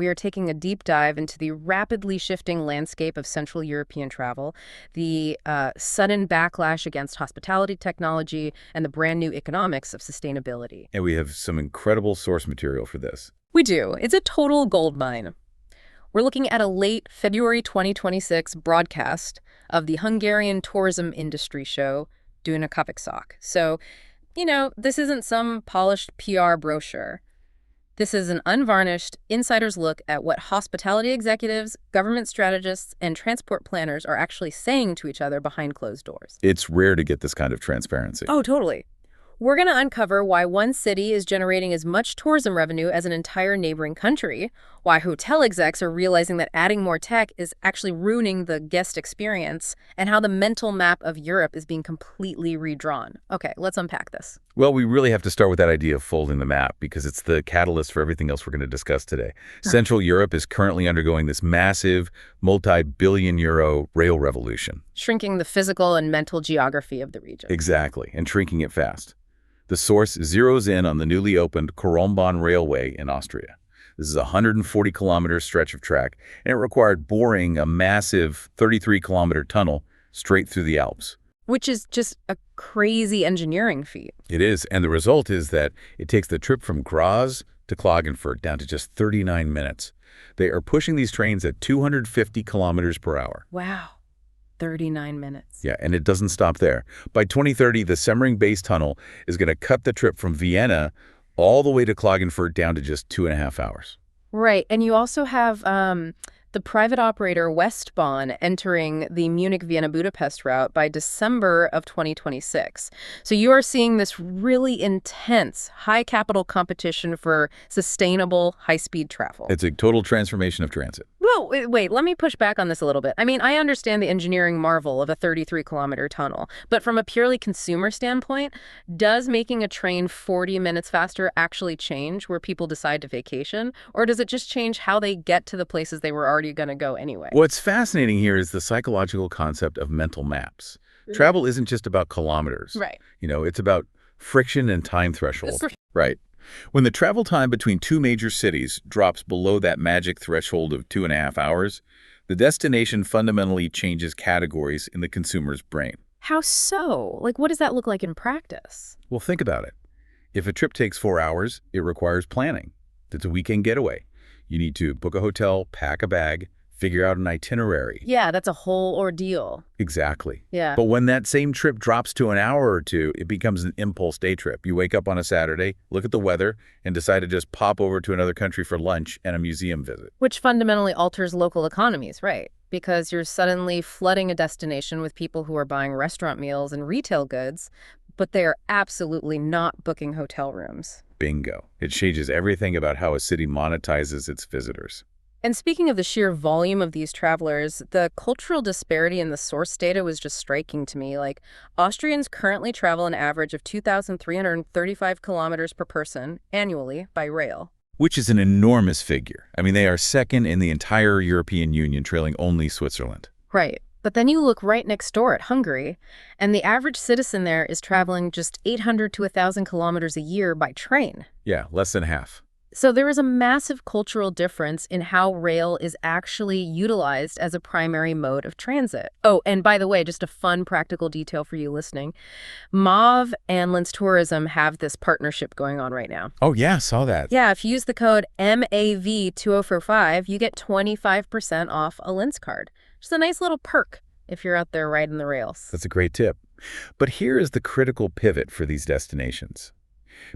we are taking a deep dive into the rapidly shifting landscape of Central European travel, the sudden backlash against hospitality technology, and the brand new economics of sustainability. And we have some incredible source material for this. We do. It's a total goldmine. We're looking at a late February 2026 broadcast of the Hungarian tourism industry show, Dunakavicsok. So, this isn't some polished PR brochure. This is an unvarnished insider's look at what hospitality executives, government strategists, and transport planners are actually saying to each other behind closed doors. It's rare to get this kind of transparency. Oh, totally. We're going to uncover why one city is generating as much tourism revenue as an entire neighboring country, why hotel execs are realizing that adding more tech is actually ruining the guest experience, and how the mental map of Europe is being completely redrawn. Okay, let's unpack this. Well, we really have to start with that idea of folding the map because it's the catalyst for everything else we're going to discuss today. Central Europe is currently undergoing this massive, multi-billion-euro rail revolution. Shrinking the physical and mental geography of the region. Exactly, and shrinking it fast. The source zeroes in on the newly opened Koralmbahn Railway in Austria. This is a 140-kilometer stretch of track, and it required boring a massive 33-kilometer tunnel straight through the Alps. Which is just a crazy engineering feat. It is, and the result is that it takes the trip from Graz to Klagenfurt down to just 39 minutes. They are pushing these trains at 250 kilometers per hour. Wow. 39 minutes. Yeah, and it doesn't stop there. By 2030, the Semmering Base Tunnel is going to cut the trip from Vienna all the way to Klagenfurt down to just 2.5 hours. Right, and you also have the private operator Westbahn entering the Munich-Vienna-Budapest route by December of 2026. So you are seeing this really intense, high-capital competition for sustainable, high-speed travel. It's a total transformation of transit. Whoa, wait, let me push back on this a little bit. I mean, I understand the engineering marvel of a 33-kilometer tunnel, but from a purely consumer standpoint, does making a train 40 minutes faster actually change where people decide to vacation? Or does it just change how they get to the places they were already going to go anyway? What's fascinating here is the psychological concept of mental maps. Travel isn't just about kilometers. Right. It's about friction and time threshold. Right. When the travel time between two major cities drops below that magic threshold of 2.5 hours, the destination fundamentally changes categories in the consumer's brain. How so? What does that look like in practice? Well, think about it. If a trip takes 4 hours, it requires planning. It's a weekend getaway. You need to book a hotel, pack a bag, figure out an itinerary. Yeah, that's a whole ordeal. Exactly. Yeah. But when that same trip drops to an hour or two, it becomes an impulse day trip. You wake up on a Saturday, look at the weather, and decide to just pop over to another country for lunch and a museum visit. Which fundamentally alters local economies, right? Because you're suddenly flooding a destination with people who are buying restaurant meals and retail goods, but they are absolutely not booking hotel rooms. Bingo. It changes everything about how a city monetizes its visitors. And speaking of the sheer volume of these travelers, the cultural disparity in the source data was just striking to me. Austrians currently travel an average of 2,335 kilometers per person annually by rail. Which is an enormous figure. I mean, they are second in the entire European Union, trailing only Switzerland. Right. But then you look right next door at Hungary, and the average citizen there is traveling just 800 to 1,000 kilometers a year by train. Yeah, less than half. So there is a massive cultural difference in how rail is actually utilized as a primary mode of transit. Oh, and by the way, just a fun practical detail for you listening. MAV and Linz Tourism have this partnership going on right now. Oh, yeah, saw that. Yeah, if you use the code MAV2045, you get 25% off a Linz card. Just a nice little perk if you're out there riding the rails. That's a great tip. But here is the critical pivot for these destinations.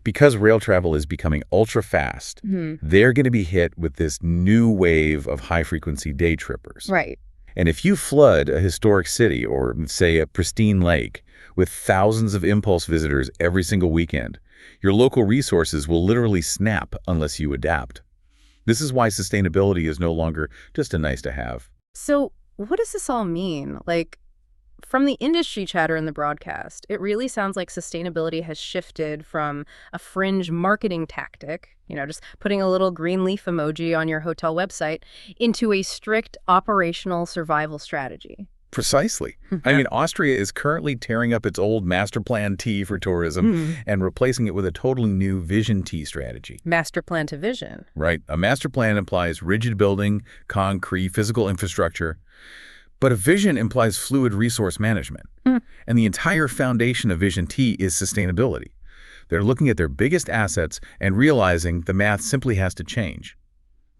Because rail travel is becoming ultra-fast, they're going to be hit with this new wave of high-frequency day trippers. Right. And if you flood a historic city or, say, a pristine lake with thousands of impulse visitors every single weekend, your local resources will literally snap unless you adapt. This is why sustainability is no longer just a nice-to-have. So what does this all mean? From the industry chatter in the broadcast, it really sounds like sustainability has shifted from a fringe marketing tactic, just putting a little green leaf emoji on your hotel website, into a strict operational survival strategy. Precisely. I mean, Austria is currently tearing up its old master plan T for tourism and replacing it with a totally new vision T strategy. Master plan to vision. Right. A master plan implies rigid building, concrete, physical infrastructure. But a vision implies fluid resource management. And the entire foundation of Vision T is sustainability. They're looking at their biggest assets and realizing the math simply has to change.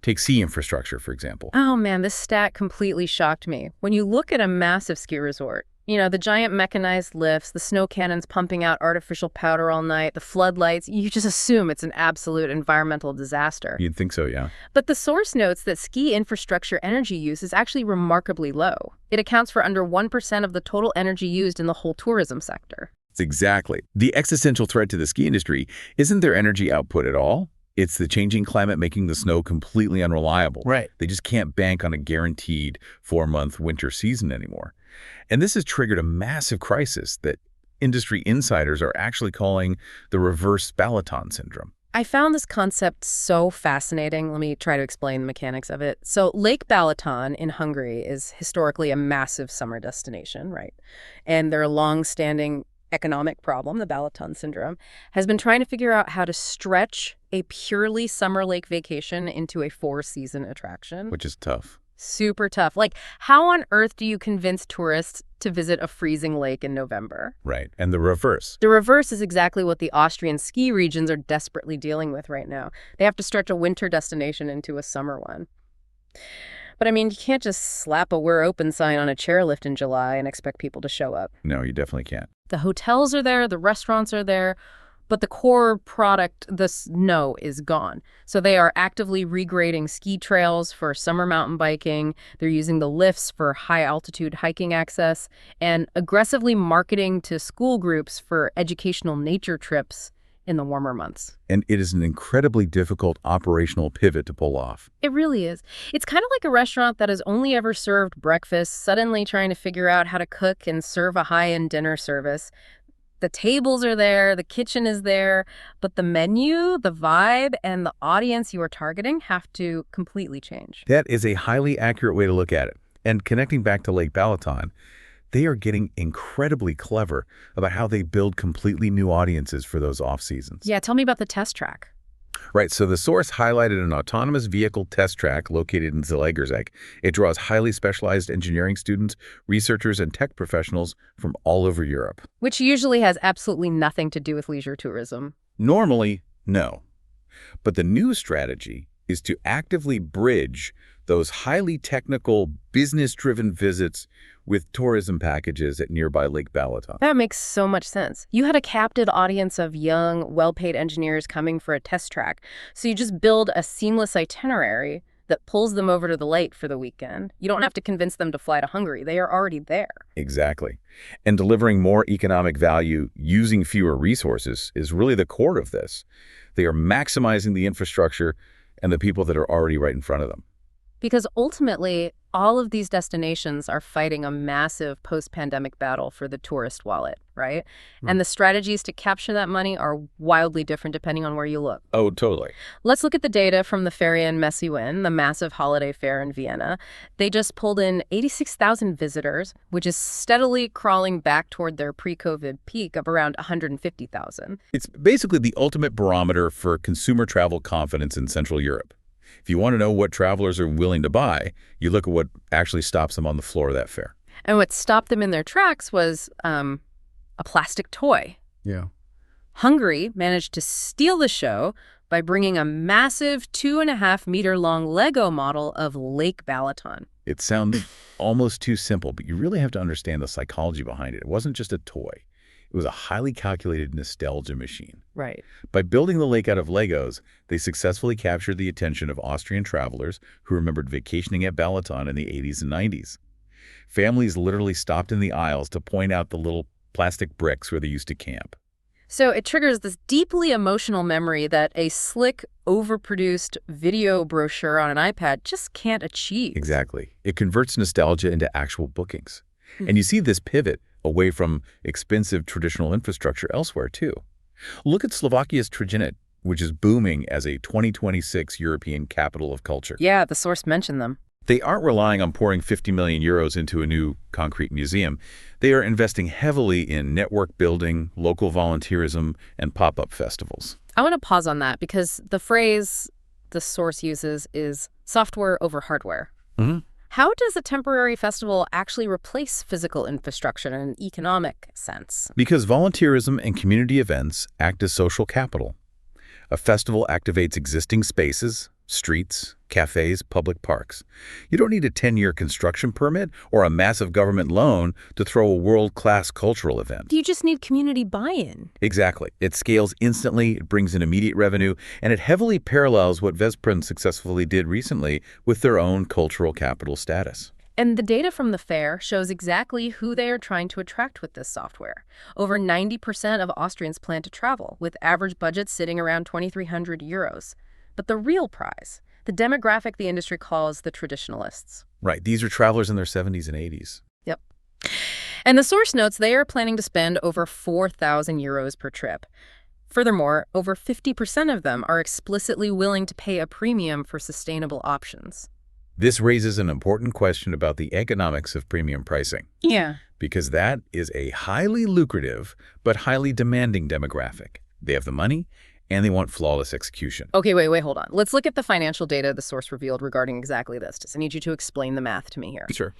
Take sea infrastructure, for example. Oh man, this stat completely shocked me. When you look at a massive ski resort, the giant mechanized lifts, the snow cannons pumping out artificial powder all night, the floodlights, you just assume it's an absolute environmental disaster. You'd think so, yeah. But the source notes that ski infrastructure energy use is actually remarkably low. It accounts for under 1% of the total energy used in the whole tourism sector. Exactly. The existential threat to the ski industry isn't their energy output at all. It's the changing climate making the snow completely unreliable. Right. They just can't bank on a guaranteed 4-month winter season anymore. And this has triggered a massive crisis that industry insiders are actually calling the reverse Balaton syndrome. I found this concept so fascinating. Let me try to explain the mechanics of it. So Lake Balaton in Hungary is historically a massive summer destination, right? And their long-standing economic problem, the Balaton syndrome, has been trying to figure out how to stretch a purely summer lake vacation into a 4-season attraction. Which is tough. Super tough. Like, how on earth do you convince tourists to visit a freezing lake in November? Right. And the reverse. The reverse is exactly what the Austrian ski regions are desperately dealing with right now. They have to stretch a winter destination into a summer one. But I mean, you can't just slap a "We're open" sign on a chairlift in July and expect people to show up. No, you definitely can't. The hotels are there, the restaurants are there, but the core product, the snow, is gone. So they are actively regrading ski trails for summer mountain biking. They're using the lifts for high-altitude hiking access and aggressively marketing to school groups for educational nature trips in the warmer months. And it is an incredibly difficult operational pivot to pull off. It really is. It's kind of like a restaurant that has only ever served breakfast, suddenly trying to figure out how to cook and serve a high-end dinner service. The tables are there, the kitchen is there, but the menu, the vibe, and the audience you are targeting have to completely change. That is a highly accurate way to look at it. And connecting back to Lake Balaton, they are getting incredibly clever about how they build completely new audiences for those off-seasons. Yeah, tell me about the test track. Right, so the source highlighted an autonomous vehicle test track located in Zalaegerszeg. It draws highly specialized engineering students, researchers, and tech professionals from all over Europe. Which usually has absolutely nothing to do with leisure tourism. Normally, no. But the new strategy is to actively bridge those highly technical, business-driven visits with tourism packages at nearby Lake Balaton. That makes so much sense. You had a captive audience of young, well-paid engineers coming for a test track, so you just build a seamless itinerary that pulls them over to the lake for the weekend. You don't have to convince them to fly to Hungary. They are already there. Exactly. And delivering more economic value using fewer resources is really the core of this. They are maximizing the infrastructure and the people that are already right in front of them. Because ultimately, all of these destinations are fighting a massive post-pandemic battle for the tourist wallet, right? And the strategies to capture that money are wildly different depending on where you look. Oh, totally. Let's look at the data from the Ferien Messe, the massive holiday fair in Vienna. They just pulled in 86,000 visitors, which is steadily crawling back toward their pre-COVID peak of around 150,000. It's basically the ultimate barometer for consumer travel confidence in Central Europe. If you want to know what travelers are willing to buy, you look at what actually stops them on the floor of that fair. And what stopped them in their tracks was a plastic toy. Yeah. Hungary managed to steal the show by bringing a massive 2.5-meter-long Lego model of Lake Balaton. It sounds almost too simple, but you really have to understand the psychology behind it. It wasn't just a toy. It was a highly calculated nostalgia machine. Right. By building the lake out of Legos, they successfully captured the attention of Austrian travelers who remembered vacationing at Balaton in the 80s and 90s. Families literally stopped in the aisles to point out the little plastic bricks where they used to camp. So it triggers this deeply emotional memory that a slick, overproduced video brochure on an iPad just can't achieve. Exactly. It converts nostalgia into actual bookings. And you see this pivot away from expensive traditional infrastructure elsewhere, too. Look at Slovakia's Trojanic, which is booming as a 2026 European capital of culture. Yeah, the source mentioned them. They aren't relying on pouring 50 million euros into a new concrete museum. They are investing heavily in network building, local volunteerism, and pop-up festivals. I want to pause on that because the phrase the source uses is software over hardware. Mm-hmm. How does a temporary festival actually replace physical infrastructure in an economic sense? Because volunteerism and community events act as social capital. A festival activates existing spaces, streets, cafes, public parks. You don't need a 10-year construction permit or a massive government loan to throw a world-class cultural event. You just need community buy-in. Exactly. It scales instantly, it brings in immediate revenue, and it heavily parallels what Westbahn successfully did recently with their own cultural capital status. And the data from the fair shows exactly who they are trying to attract with this software. Over 90% of Austrians plan to travel, with average budgets sitting around 2,300 euros. But the real prize, the demographic the industry calls the traditionalists. Right. These are travelers in their 70s and 80s. Yep. And the source notes they are planning to spend over 4,000 euros per trip. Furthermore, over 50% of them are explicitly willing to pay a premium for sustainable options. This raises an important question about the economics of premium pricing. Yeah. Because that is a highly lucrative but highly demanding demographic. They have the money and they want flawless execution. Okay, wait, hold on. Let's look at the financial data the source revealed regarding exactly this. I need you to explain the math to me here. Sure.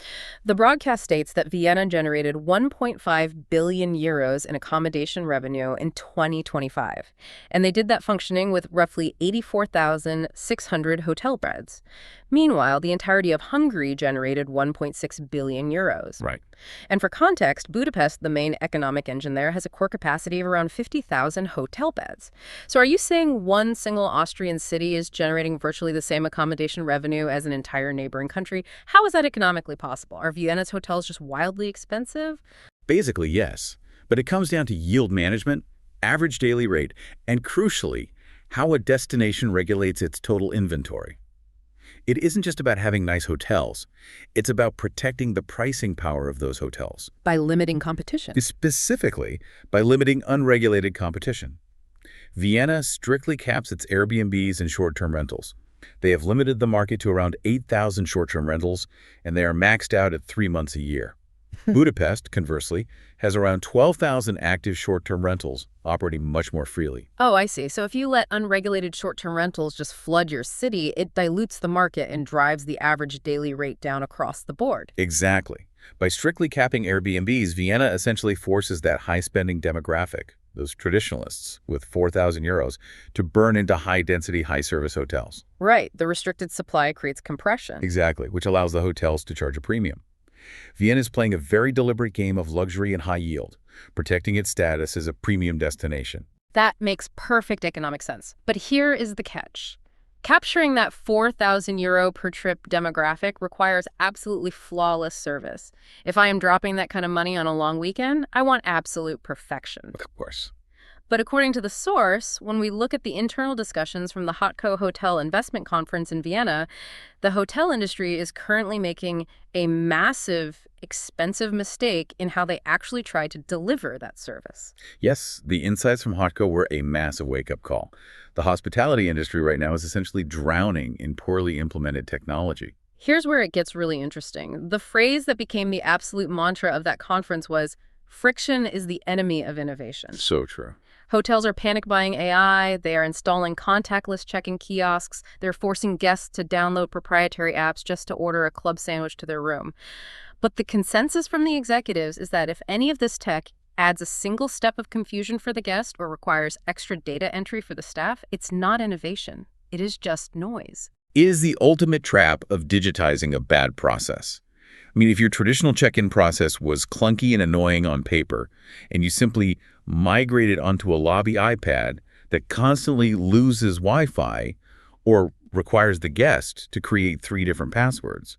The broadcast states that Vienna generated 1.5 billion euros in accommodation revenue in 2025. And they did that functioning with roughly 84,600 hotel beds. Meanwhile, the entirety of Hungary generated 1.6 billion euros. Right. And for context, Budapest, the main economic engine there, has a core capacity of around 50,000 hotel beds. So are you saying one single Austrian city is generating virtually the same accommodation revenue as an entire neighboring country? How is that economically possible? Are Vienna's hotels just wildly expensive? Basically, yes. But it comes down to yield management, average daily rate, and crucially, how a destination regulates its total inventory. It isn't just about having nice hotels. It's about protecting the pricing power of those hotels. By limiting competition. Specifically, by limiting unregulated competition. Vienna strictly caps its Airbnbs and short-term rentals. They have limited the market to around 8,000 short-term rentals, and they are maxed out at 3 months a year. Budapest, conversely, has around 12,000 active short-term rentals, operating much more freely. Oh, I see. So if you let unregulated short-term rentals just flood your city, it dilutes the market and drives the average daily rate down across the board. Exactly. By strictly capping Airbnbs, Vienna essentially forces that high-spending demographic, those traditionalists with 4,000 euros, to burn into high-density, high-service hotels. Right. The restricted supply creates compression. Exactly, which allows the hotels to charge a premium. Vienna is playing a very deliberate game of luxury and high yield, protecting its status as a premium destination. That makes perfect economic sense. But here is the catch. Capturing that 4,000 euro per trip demographic requires absolutely flawless service. If I am dropping that kind of money on a long weekend, I want absolute perfection. Of course. But according to the source, when we look at the internal discussions from the Hotco Hotel Investment Conference in Vienna, the hotel industry is currently making a massive, expensive mistake in how they actually try to deliver that service. Yes, the insights from Hotco were a massive wake-up call. The hospitality industry right now is essentially drowning in poorly implemented technology. Here's where it gets really interesting. The phrase that became the absolute mantra of that conference was, "Friction is the enemy of innovation." So true. Hotels are panic buying AI, they are installing contactless check-in kiosks, they're forcing guests to download proprietary apps just to order a club sandwich to their room. But the consensus from the executives is that if any of this tech adds a single step of confusion for the guest or requires extra data entry for the staff, it's not innovation. It is just noise. It is the ultimate trap of digitizing a bad process. I mean, if your traditional check-in process was clunky and annoying on paper, and you simply migrated onto a lobby iPad that constantly loses Wi-Fi or requires the guest to create 3 different passwords,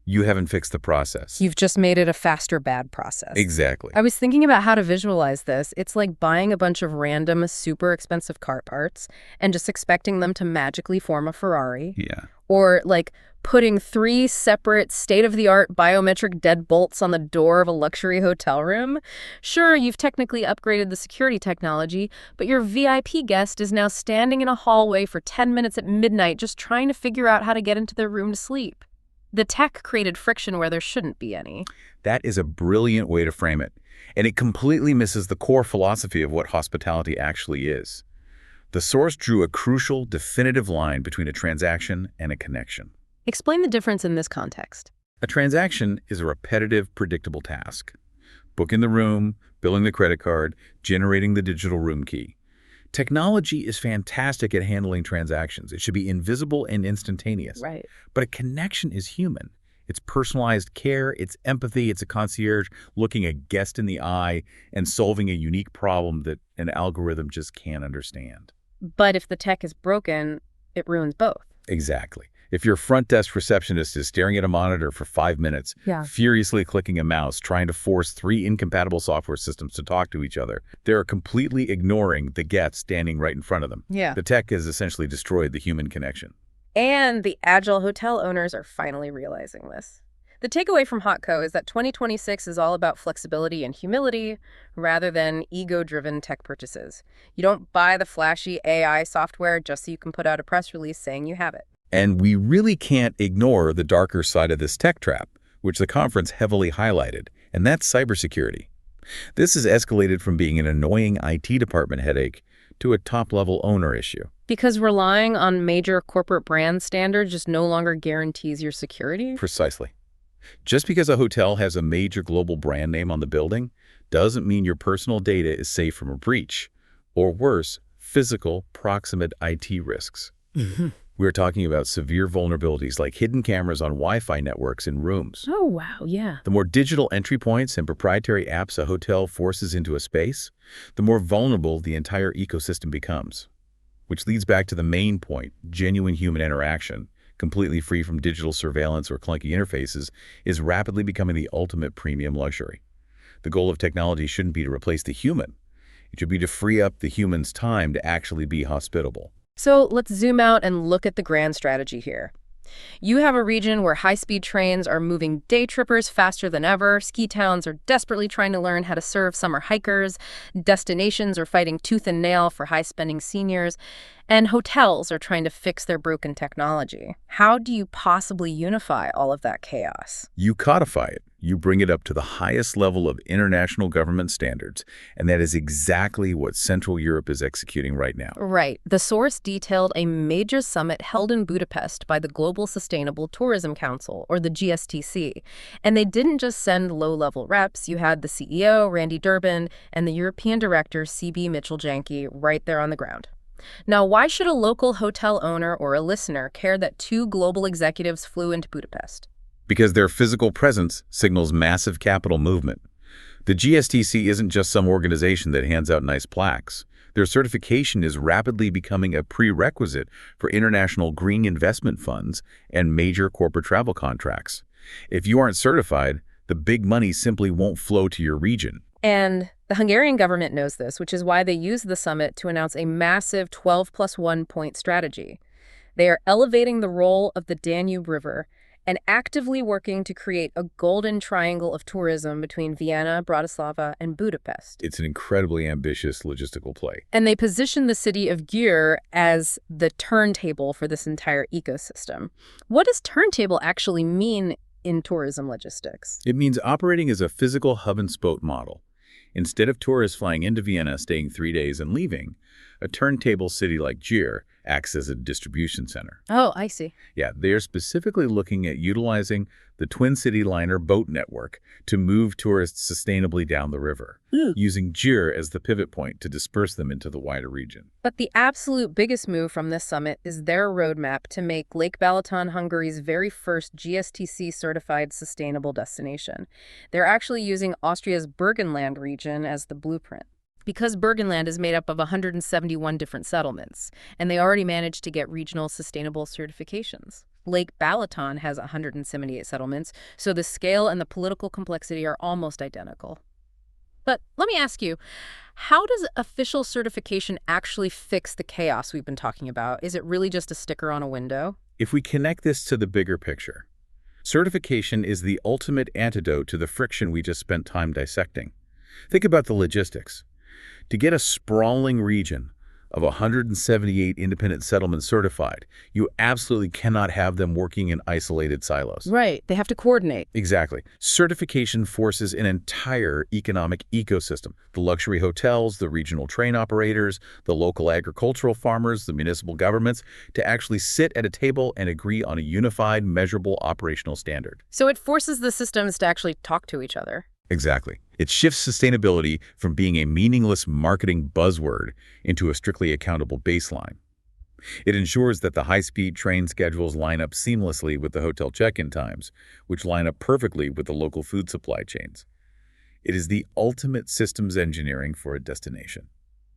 you haven't fixed the process. You've just made it a faster bad process. Exactly. I was thinking about how to visualize this. It's like buying a bunch of random, super expensive car parts and just expecting them to magically form a Ferrari. Yeah. Or like putting 3 separate state-of-the-art biometric deadbolts on the door of a luxury hotel room. Sure, you've technically upgraded the security technology, but your VIP guest is now standing in a hallway for 10 minutes at midnight just trying to figure out how to get into their room to sleep. The tech created friction where there shouldn't be any. That is a brilliant way to frame it, and it completely misses the core philosophy of what hospitality actually is. The source drew a crucial, definitive line between a transaction and a connection. Explain the difference in this context. A transaction is a repetitive, predictable task. Booking the room, billing the credit card, generating the digital room key. Technology is fantastic at handling transactions. It should be invisible and instantaneous. Right. But a connection is human. It's personalized care, it's empathy, it's a concierge looking a guest in the eye and solving a unique problem that an algorithm just can't understand. But if the tech is broken, it ruins both. Exactly. If your front desk receptionist is staring at a monitor for 5 minutes, furiously clicking a mouse, trying to force 3 incompatible software systems to talk to each other, they're completely ignoring the guest standing right in front of them. The tech has essentially destroyed the human connection. And the agile hotel owners are finally realizing this. The takeaway from HotCo is that 2026 is all about flexibility and humility rather than ego-driven tech purchases. You don't buy the flashy AI software just so you can put out a press release saying you have it. And we really can't ignore the darker side of this tech trap, which the conference heavily highlighted, and that's cybersecurity. This has escalated from being an annoying IT department headache to a top-level owner issue. Because relying on major corporate brand standards just no longer guarantees your security? Precisely. Just because a hotel has a major global brand name on the building doesn't mean your personal data is safe from a breach, or worse, physical proximate IT risks. We're talking about severe vulnerabilities like hidden cameras on Wi-Fi networks in rooms. Oh, wow, yeah. The more digital entry points and proprietary apps a hotel forces into a space, the more vulnerable the entire ecosystem becomes. Which leads back to the main point: genuine human interaction, completely free from digital surveillance or clunky interfaces, is rapidly becoming the ultimate premium luxury. The goal of technology shouldn't be to replace the human. It should be to free up the human's time to actually be hospitable. So let's zoom out and look at the grand strategy here. You have a region where high-speed trains are moving day trippers faster than ever, ski towns are desperately trying to learn how to serve summer hikers, destinations are fighting tooth and nail for high-spending seniors, and hotels are trying to fix their broken technology. How do you possibly unify all of that chaos? You codify it. You bring it up to the highest level of international government standards, and that is exactly what Central Europe is executing right now. Right. The source detailed a major summit held in Budapest by the Global Sustainable Tourism Council, or the GSTC. And they didn't just send low-level reps. You had the CEO, Randy Durbin, and the European director, C.B. Mitchell-Janke, right there on the ground. Now, why should a local hotel owner or a listener care that 2 global executives flew into Budapest? Because their physical presence signals massive capital movement. The GSTC isn't just some organization that hands out nice plaques. Their certification is rapidly becoming a prerequisite for international green investment funds and major corporate travel contracts. If you aren't certified, the big money simply won't flow to your region. And the Hungarian government knows this, which is why they used the summit to announce a massive 12+1 point strategy. They are elevating the role of the Danube River and actively working to create a golden triangle of tourism between Vienna, Bratislava, and Budapest. It's an incredibly ambitious logistical play. And they position the city of Győr as the turntable for this entire ecosystem. What does turntable actually mean in tourism logistics? It means operating as a physical hub-and-spoke model. Instead of tourists flying into Vienna, staying 3 days, and leaving, a turntable city like Győr acts as a distribution center. Oh, I see. Yeah, they are specifically looking at utilizing the Twin City Liner boat network to move tourists sustainably down the river, using Győr as the pivot point to disperse them into the wider region. But the absolute biggest move from this summit is their roadmap to make Lake Balaton Hungary's very first GSTC-certified sustainable destination. They're actually using Austria's Burgenland region as the blueprint. Because Burgenland is made up of 171 different settlements, and they already managed to get regional sustainable certifications. Lake Balaton has 178 settlements, so the scale and the political complexity are almost identical. But let me ask you, how does official certification actually fix the chaos we've been talking about? Is it really just a sticker on a window? If we connect this to the bigger picture, certification is the ultimate antidote to the friction we just spent time dissecting. Think about the logistics. To get a sprawling region, of 178 independent settlements certified. You absolutely cannot have them working in isolated silos. Right. They have to coordinate. Exactly. Certification forces an entire economic ecosystem. The luxury hotels, the regional train operators, the local agricultural farmers, the municipal governments, to actually sit at a table and agree on a unified, measurable operational standard. So it forces the systems to actually talk to each other. Exactly. It shifts sustainability from being a meaningless marketing buzzword into a strictly accountable baseline. It ensures that the high-speed train schedules line up seamlessly with the hotel check-in times, which line up perfectly with the local food supply chains. It is the ultimate systems engineering for a destination.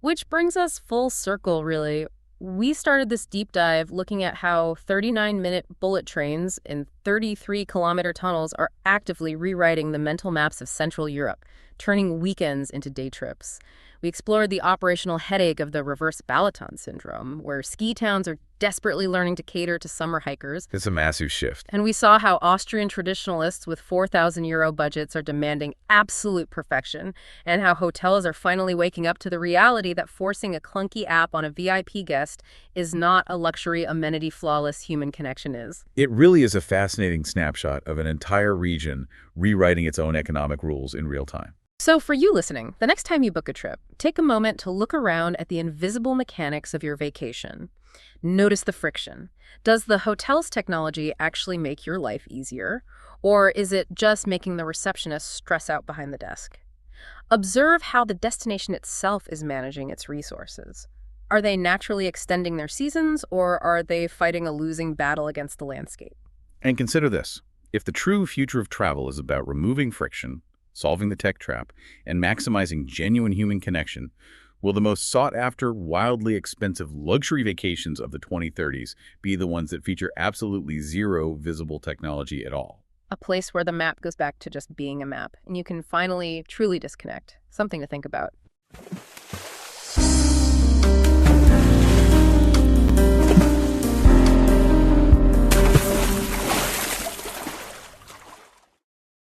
Which brings us full circle, really. We started this deep dive looking at how 39-minute bullet trains in 33-kilometer tunnels are actively rewriting the mental maps of Central Europe, turning weekends into day trips. We explored the operational headache of the reverse Balaton syndrome, where ski towns are desperately learning to cater to summer hikers. It's a massive shift. And we saw how Austrian traditionalists with 4,000 euro budgets are demanding absolute perfection, and how hotels are finally waking up to the reality that forcing a clunky app on a VIP guest is not a luxury amenity flawless human connection is. It really is a fascinating snapshot of an entire region rewriting its own economic rules in real time. So for you listening, the next time you book a trip, take a moment to look around at the invisible mechanics of your vacation. Notice the friction. Does the hotel's technology actually make your life easier? Or is it just making the receptionist stress out behind the desk? Observe how the destination itself is managing its resources. Are they naturally extending their seasons, or are they fighting a losing battle against the landscape? And consider this. If the true future of travel is about removing friction, solving the tech trap, and maximizing genuine human connection, will the most sought-after, wildly expensive luxury vacations of the 2030s be the ones that feature absolutely zero visible technology at all? A place where the map goes back to just being a map, and you can finally truly disconnect. Something to think about.